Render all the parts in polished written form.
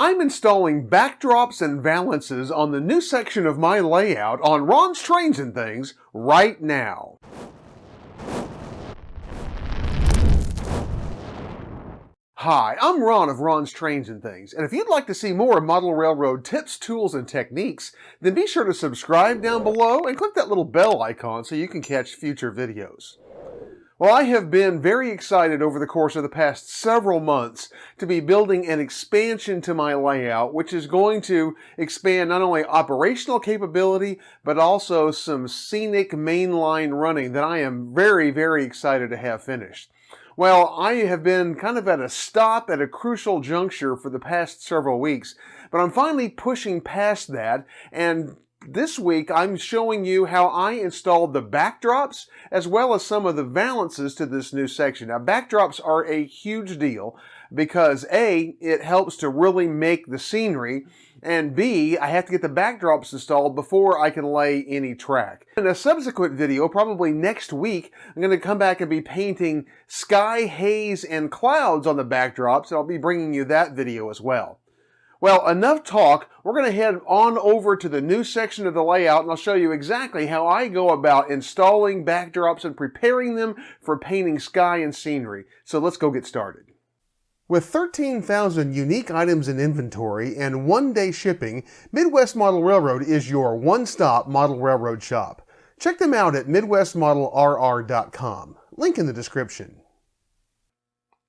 I'm installing backdrops and valances on the new section of my layout on Ron's Trains and Things right now. Hi, I'm Ron of Ron's Trains and Things, and if you'd like to see more model railroad tips, tools, and techniques, then be sure to subscribe down below and click that little bell icon so you can catch future videos. Well, I have been very excited over the course of the past several months to be building an expansion to my layout, which is going to expand not only operational capability, but also some scenic mainline running that I am very, very excited to have finished. Well, I have been kind of at a stop at a crucial juncture for the past several weeks, but I'm finally pushing past that, and this week I'm showing you how I installed the backdrops as well as some of the valances to this new section. Now, backdrops are a huge deal because A, it helps to really make the scenery, and B, I have to get the backdrops installed before I can lay any track. In a subsequent video, probably next week, I'm going to come back and be painting sky, haze, and clouds on the backdrops, and I'll be bringing you that video as well. Well, enough talk. We're going to head on over to the new section of the layout, and I'll show you exactly how I go about installing backdrops and preparing them for painting sky and scenery. So let's go get started. With 13,000 unique items in inventory and one-day shipping, Midwest Model Railroad is your one-stop model railroad shop. Check them out at midwestmodelrr.com. Link in the description.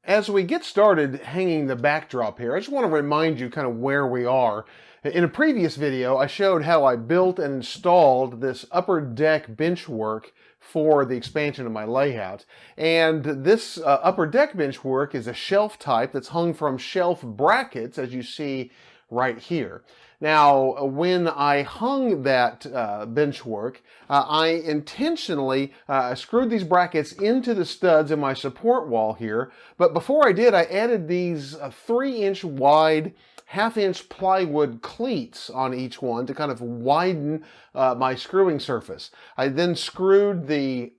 As we get started hanging the backdrop here, I just want to remind you kind of where we are. In a previous video, I showed how I built and installed this upper deck bench work for the expansion of my layout. And this upper deck bench work is a shelf type that's hung from shelf brackets, as you see right here. Now, when I hung that bench work, I intentionally screwed these brackets into the studs in my support wall here. But before I did, I added these 3-inch wide, half-inch plywood cleats on each one to kind of widen my screwing surface. I then screwed the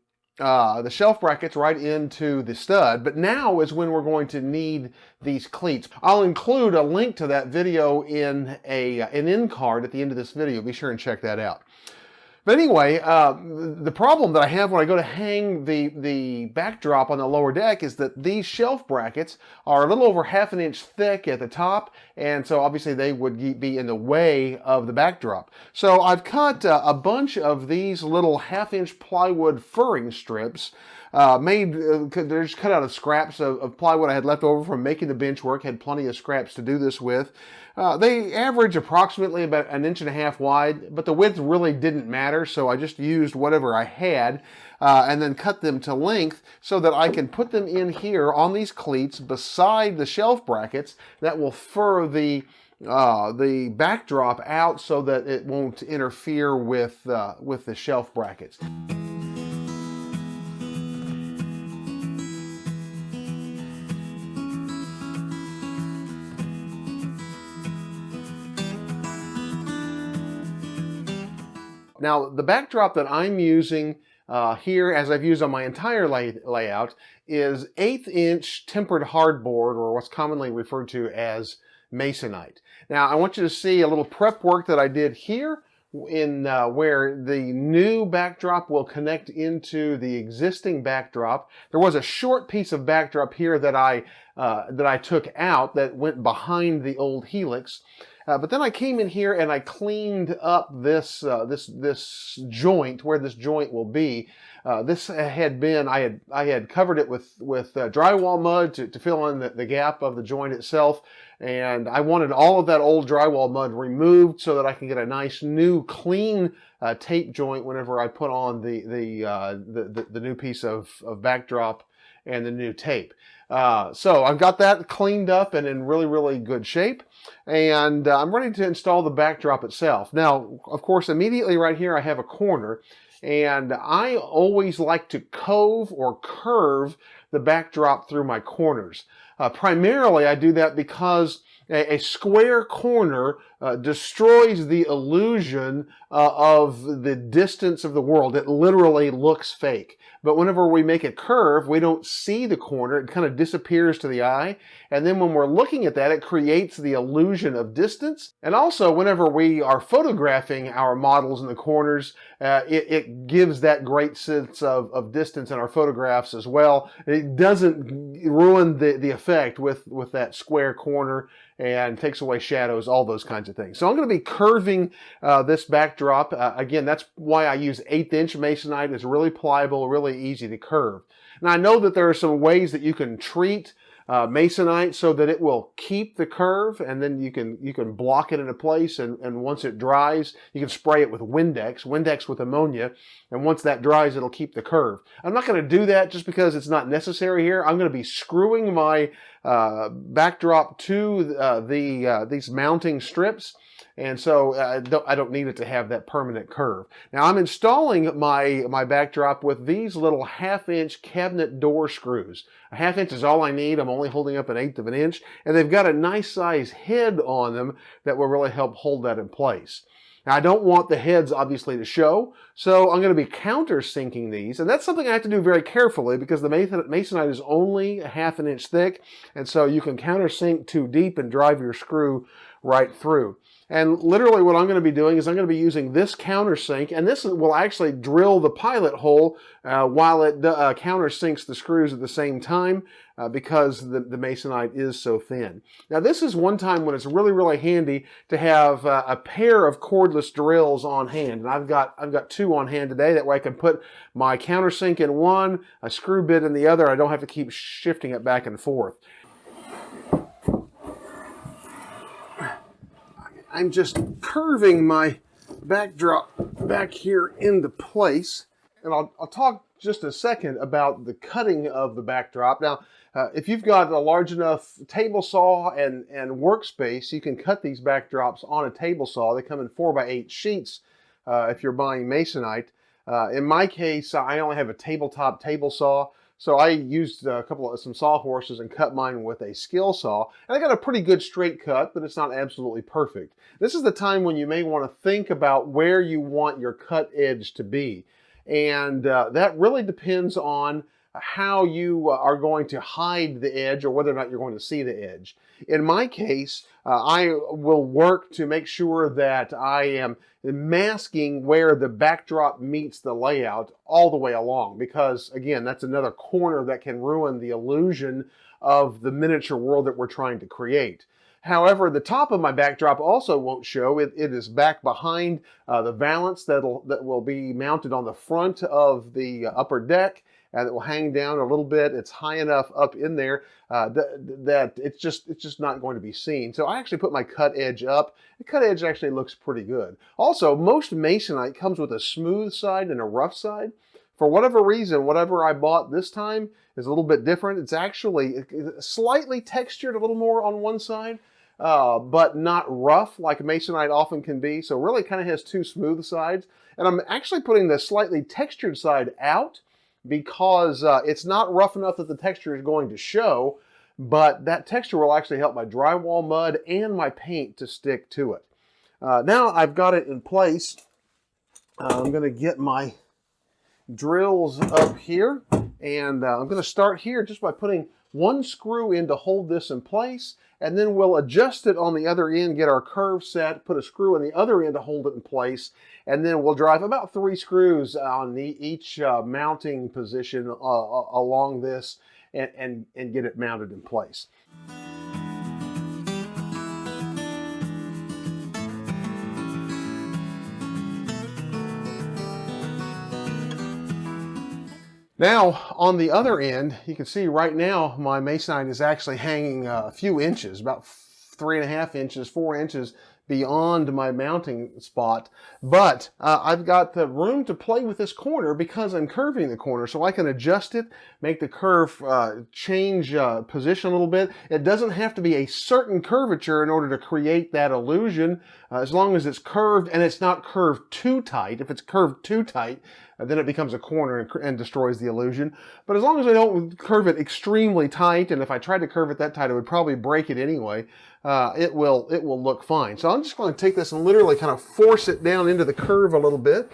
shelf brackets right into the stud, but now is when we're going to need these cleats. I'll include a link to that video in an end card at the end of this video. Be sure and check that out. But anyway, the problem that I have when I go to hang the backdrop on the lower deck is that these shelf brackets are a little over ½ an inch thick at the top, and so obviously they would be in the way of the backdrop. So I've cut a bunch of these little ½ inch plywood furring strips, they're just cut out of scraps of plywood I had left over from making the bench work. Had plenty of scraps to do this with. They average approximately about 1.5 inches wide, but the width really didn't matter, so I just used whatever I had and then cut them to length so that I can put them in here on these cleats beside the shelf brackets that will fur the backdrop out so that it won't interfere with the shelf brackets. Now, the backdrop that I'm using here, as I've used on my entire layout, is 1/8 inch tempered hardboard, or what's commonly referred to as masonite. Now, I want you to see a little prep work that I did here in where the new backdrop will connect into the existing backdrop. There was a short piece of backdrop here that I took out that went behind the old helix. But then I came in here and I cleaned up this joint, where this joint will be. This had been, I had covered it with drywall mud to fill in the gap of the joint itself, and I wanted all of that old drywall mud removed so that I can get a nice new clean tape joint whenever I put on the new piece of backdrop and the new tape. So I've got that cleaned up and in really, really good shape, and I'm ready to install the backdrop itself. Now, of course, immediately right here I have a corner, and I always like to cove or curve the backdrop through my corners. Primarily I do that because A square corner destroys the illusion of the distance of the world. It literally looks fake. But whenever we make a curve, we don't see the corner. It kind of disappears to the eye. And then when we're looking at that, it creates the illusion of distance. And also, whenever we are photographing our models in the corners, it gives that great sense of distance in our photographs as well. It doesn't ruin the effect with that square corner and takes away shadows, all those kinds of things. So I'm going to be curving this backdrop. Again, that's why I use 1/8 inch masonite. It's really pliable, really easy to curve. Now I know that there are some ways that you can treat masonite so that it will keep the curve, and then you can block it into place, and once it dries, you can spray it with Windex with ammonia, and once that dries, it'll keep the curve. I'm not going to do that just because it's not necessary here. I'm going to be screwing my backdrop to these mounting strips, and so I don't need it to have that permanent curve. Now I'm installing my backdrop with these little 1/2 inch cabinet door screws. A 1/2 inch is all I need. I'm only holding up 1/8 of an inch, and they've got a nice size head on them that will really help hold that in place. Now I don't want the heads obviously to show, so I'm going to be countersinking these, and that's something I have to do very carefully because the masonite is only 1/2 an inch thick, and so you can countersink too deep and drive your screw right through. And literally what I'm going to be doing is I'm going to be using this countersink, and this will actually drill the pilot hole while it countersinks the screws at the same time because the masonite is so thin. Now this is one time when it's really, really handy to have a pair of cordless drills on hand, and I've got 2 on hand today. That way I can put my countersink in one, a screw bit in the other. I don't have to keep shifting it back and forth. I'm just curving my backdrop back here into place, and I'll talk just a second about the cutting of the backdrop. Now, if you've got a large enough table saw and workspace, you can cut these backdrops on a table saw. They come in 4x8 sheets if you're buying masonite. In my case, I only have a tabletop table saw, so I used some sawhorses and cut mine with a skill saw. And I got a pretty good straight cut, but it's not absolutely perfect. This is the time when you may want to think about where you want your cut edge to be. And that really depends on how you are going to hide the edge or whether or not you're going to see the edge. In my case, I will work to make sure that I am masking where the backdrop meets the layout all the way along, because again, that's another corner that can ruin the illusion of the miniature world that we're trying to create. However, the top of my backdrop also won't show. It is back behind the valance that will be mounted on the front of the upper deck, and it will hang down a little bit. It's high enough up in there that it's just not going to be seen. So I actually put my cut edge up. The cut edge actually looks pretty good. Also, most masonite comes with a smooth side and a rough side. For whatever reason, whatever I bought this time is a little bit different. It's actually slightly textured a little more on one side, but not rough like masonite often can be. So really kind of has 2 smooth sides. And I'm actually putting the slightly textured side out because it's not rough enough that the texture is going to show, but that texture will actually help my drywall mud and my paint to stick to it. Now I've got it in place. I'm going to get my drills up here, and I'm going to start here just by putting 1 screw in to hold this in place, and then we'll adjust it on the other end, get our curve set, put a screw on the other end to hold it in place, and then we'll drive about 3 screws on each mounting position along this and get it mounted in place. Now, on the other end, you can see right now my masonite is actually hanging a few inches, about 3.5 inches, 4 inches beyond my mounting spot, but I've got the room to play with this corner because I'm curving the corner, so I can adjust it, make the curve change position a little bit. It doesn't have to be a certain curvature in order to create that illusion, as long as it's curved and it's not curved too tight. If it's curved too tight, then it becomes a corner and destroys the illusion. But as long as I don't curve it extremely tight, and if I tried to curve it that tight, it would probably break it anyway, it will look fine. So I'm just going to take this and literally kind of force it down into the curve a little bit,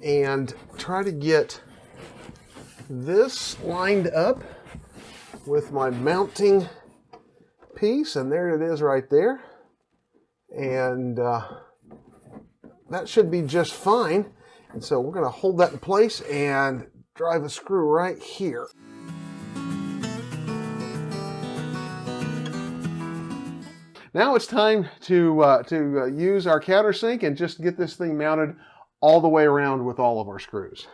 and try to get this lined up with my mounting piece, and there it is right there. And that should be just fine. And so we're going to hold that in place and drive a screw right here. Now it's time to use our countersink and just get this thing mounted all the way around with all of our screws.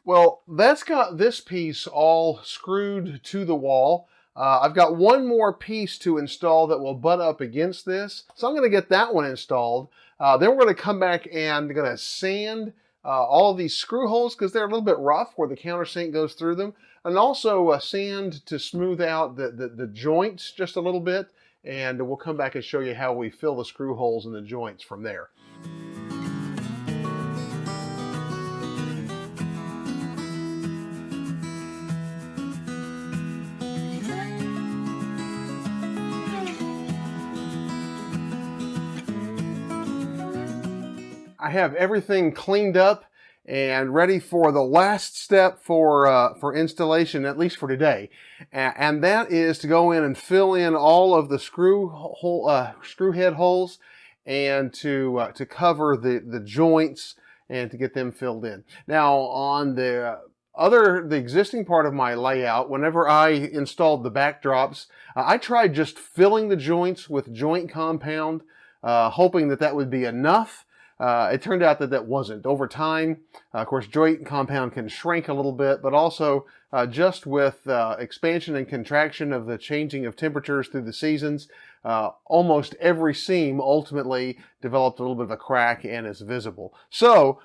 Well, that's got this piece all screwed to the wall. I've got one more piece to install that will butt up against this. So I'm going to get that one installed. Then we're going to come back and going to sand all of these screw holes because they're a little bit rough where the countersink goes through them. And also sand to smooth out the joints just a little bit. And we'll come back and show you how we fill the screw holes in the joints from there. I have everything cleaned up and ready for the last step for installation, at least for today. And that is to go in and fill in all of the screw head holes and to cover the joints and to get them filled in. Now on the existing part of my layout, whenever I installed the backdrops, I tried just filling the joints with joint compound, hoping that would be enough. It turned out that wasn't. Over time, of course, joint compound can shrink a little bit, but also just with expansion and contraction of the changing of temperatures through the seasons, almost every seam ultimately developed a little bit of a crack and is visible. So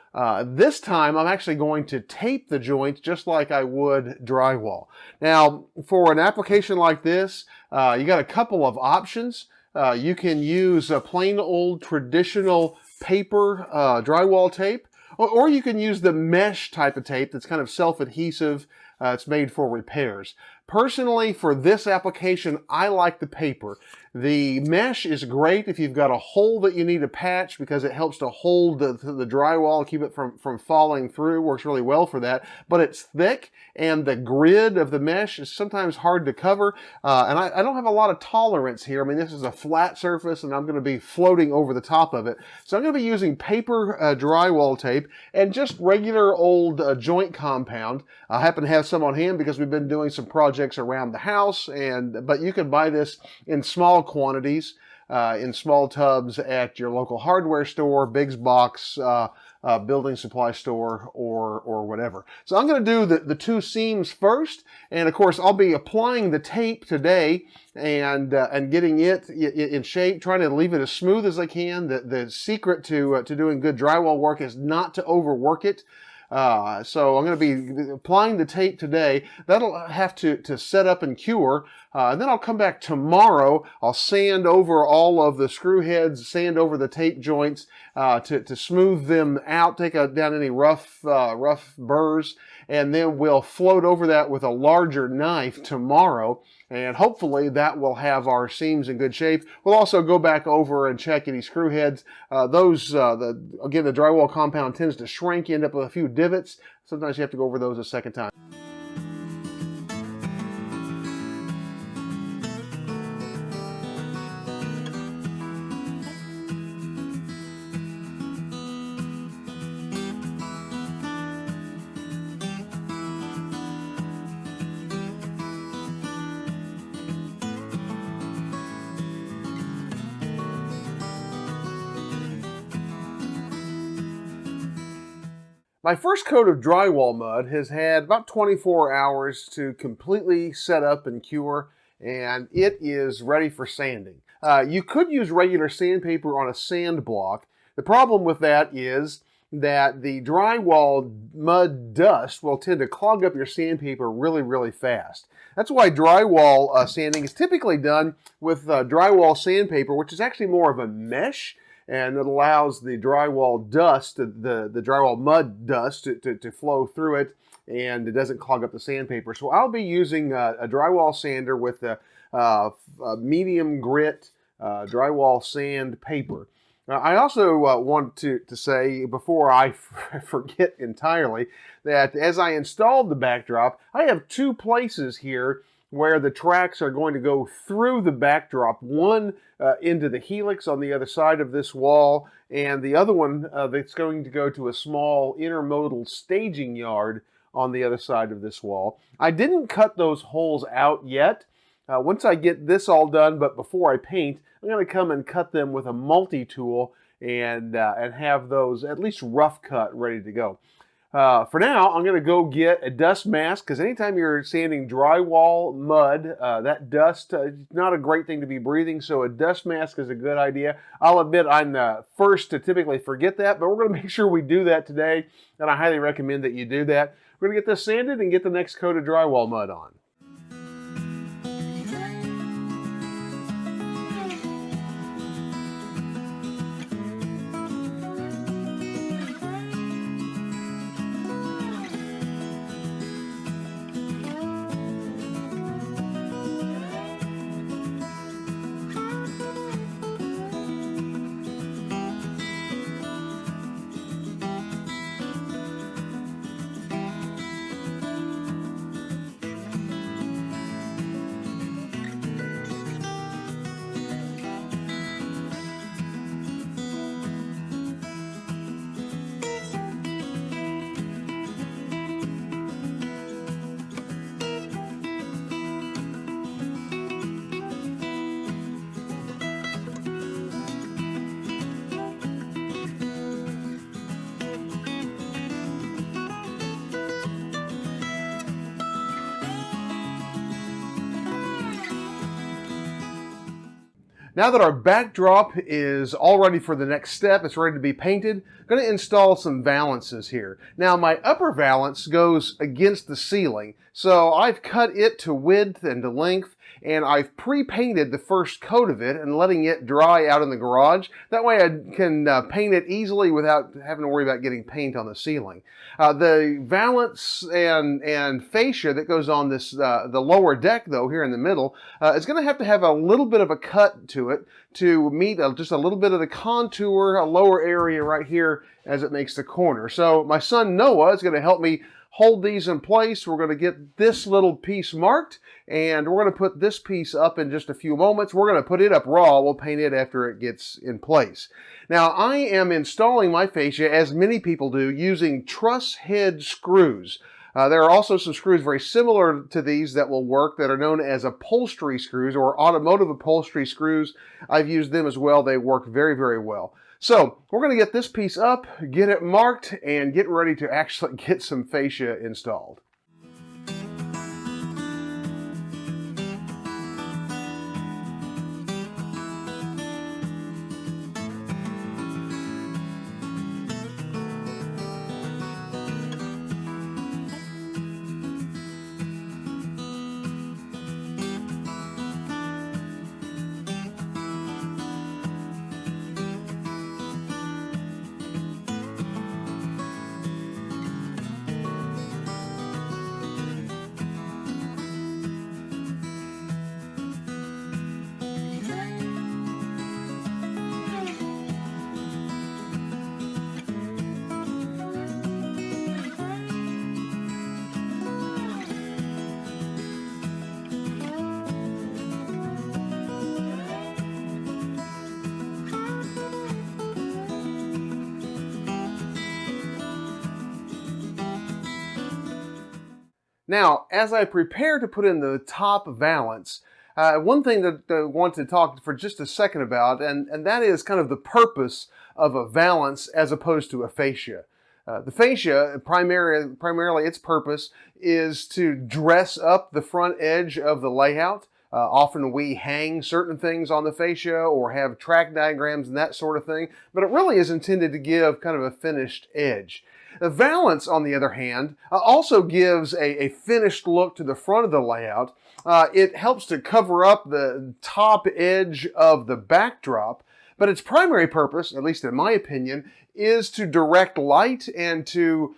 this time I'm actually going to tape the joints just like I would drywall. Now, for an application like this, you got a couple of options. You can use a plain old traditional paper drywall tape, or you can use the mesh type of tape that's kind of self-adhesive. It's made for repairs. Personally, for this application, I like the paper. The mesh is great if you've got a hole that you need to patch because it helps to hold the drywall, keep it from falling through. Works really well for that. But it's thick, and the grid of the mesh is sometimes hard to cover. And I don't have a lot of tolerance here. I mean, this is a flat surface, and I'm going to be floating over the top of it. So I'm going to be using paper drywall tape and just regular old joint compound. I happen to have some on hand because we've been doing some projects around the house, but you can buy this in small quantities, in small tubs at your local hardware store, Big's Box, building supply store, or whatever. So I'm going to do the two seams first, and of course I'll be applying the tape today and getting it in shape, trying to leave it as smooth as I can. The secret to doing good drywall work is not to overwork it. So I'm going to be applying the tape today. That'll have to set up and cure. And then I'll come back tomorrow. I'll sand over all of the screw heads, sand over the tape joints to smooth them out, take down any rough burrs, and then we'll float over that with a larger knife tomorrow. And hopefully that will have our seams in good shape. We'll also go back over and check any screw heads. Again, the drywall compound tends to shrink, end up with a few divots. Sometimes you have to go over those a second time. My first coat of drywall mud has had about 24 hours to completely set up and cure, and it is ready for sanding. You could use regular sandpaper on a sand block. The problem with that is that the drywall mud dust will tend to clog up your sandpaper really, really fast. That's why drywall sanding is typically done with drywall sandpaper, which is actually more of a mesh, and it allows the drywall dust, the drywall mud dust to flow through it, and it doesn't clog up the sandpaper. So I'll be using a drywall sander with a medium grit drywall sand paper. I also want to say, before I forget entirely, that as I installed the backdrop, I have two places here where the tracks are going to go through the backdrop, one into the helix on the other side of this wall, and the other one that's going to go to a small intermodal staging yard on the other side of this wall. I didn't cut those holes out yet. Once I get this all done, but before I paint, I'm going to come and cut them with a multi-tool and have those at least rough cut ready to go. For now, I'm going to go get a dust mask, because anytime you're sanding drywall mud, that dust is not a great thing to be breathing, so a dust mask is a good idea. I'll admit I'm the first to typically forget that, but we're going to make sure we do that today, and I highly recommend that you do that. We're going to get this sanded and get the next coat of drywall mud on. Now that our backdrop is all ready for the next step, it's ready to be painted, I'm going to install some valances here. Now my upper valance goes against the ceiling, so I've cut it to width and to length, and I've pre-painted the first coat of it and letting it dry out in the garage. That way I can paint it easily without having to worry about getting paint on the ceiling. The valance and fascia that goes on this the lower deck, though, here in the middle, is going to have a little bit of a cut to it to meet just a little bit of the contour, a lower area right here as it makes the corner. So my son Noah is going to help me hold these in place. We're going to get this little piece marked, and we're going to put this piece up in just a few moments. We're going to put it up raw. We'll paint it after it gets in place. Now, I am installing my fascia, as many people do, using truss head screws. There are also some screws very similar to these that will work that are known as upholstery screws or automotive upholstery screws. I've used them as well. They work very, very well. So we're going to get this piece up, get it marked, and get ready to actually get some fascia installed. Now, as I prepare to put in the top valance, one thing that I want to talk for just a second about, and that is kind of the purpose of a valance as opposed to a fascia. The fascia, primarily its purpose is to dress up the front edge of the layout. Often we hang certain things on the fascia or have track diagrams and that sort of thing, but it really is intended to give kind of a finished edge. The valance, on the other hand, also gives a finished look to the front of the layout. It helps to cover up the top edge of the backdrop, but its primary purpose, at least in my opinion, is to direct light and to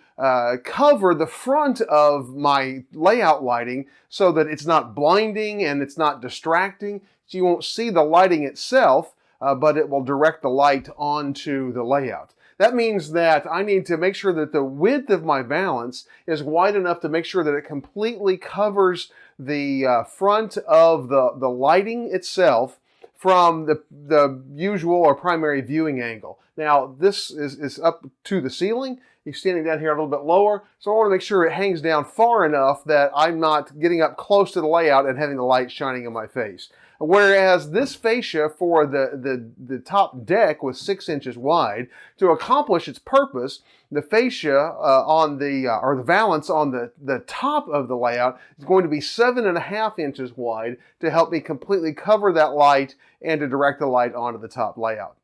cover the front of my layout lighting so that it's not blinding and it's not distracting. So you won't see the lighting itself, but it will direct the light onto the layout. That means that I need to make sure that the width of my valance is wide enough to make sure that it completely covers the front of the lighting itself from the usual or primary viewing angle. Now, this is up to the ceiling. He's standing down here a little bit lower, so I want to make sure it hangs down far enough that I'm not getting up close to the layout and having the light shining in my face. Whereas this fascia for the top deck was 6 inches wide. To accomplish its purpose, the fascia or the valance on the top of the layout is going to be 7.5 inches wide to help me completely cover that light and to direct the light onto the top layout.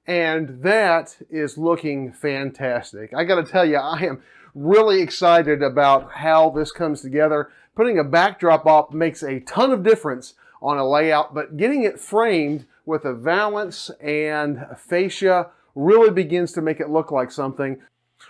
And that is looking fantastic. I got to tell you, I am really excited about how this comes together. Putting a backdrop up makes a ton of difference on a layout, but getting it framed with a valance and a fascia really begins to make it look like something.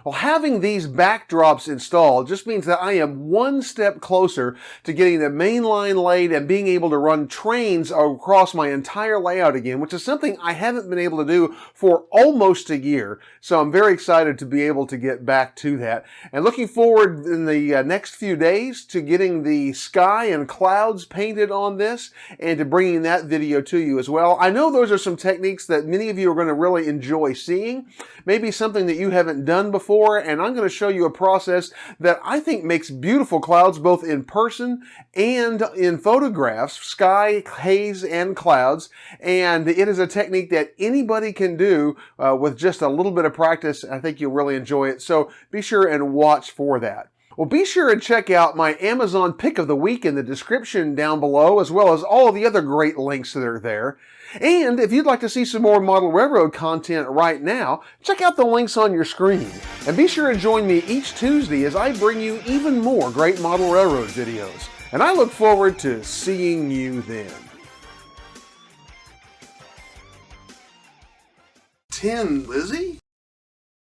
Well, having these backdrops installed just means that I am one step closer to getting the main line laid and being able to run trains across my entire layout again, which is something I haven't been able to do for almost a year. So I'm very excited to be able to get back to that. And looking forward in the next few days to getting the sky and clouds painted on this and to bringing that video to you as well. I know those are some techniques that many of you are going to really enjoy seeing. Maybe something that you haven't done before, and I'm going to show you a process that I think makes beautiful clouds both in person and in photographs, sky, haze, and clouds. And it is a technique that anybody can do with just a little bit of practice. I think you'll really enjoy it. So be sure and watch for that. Well, be sure and check out my Amazon pick of the week in the description down below, as well as all of the other great links that are there. And if you'd like to see some more model railroad content right now, check out the links on your screen. And be sure to join me each Tuesday as I bring you even more great model railroad videos. And I look forward to seeing you then. 10, Lizzie?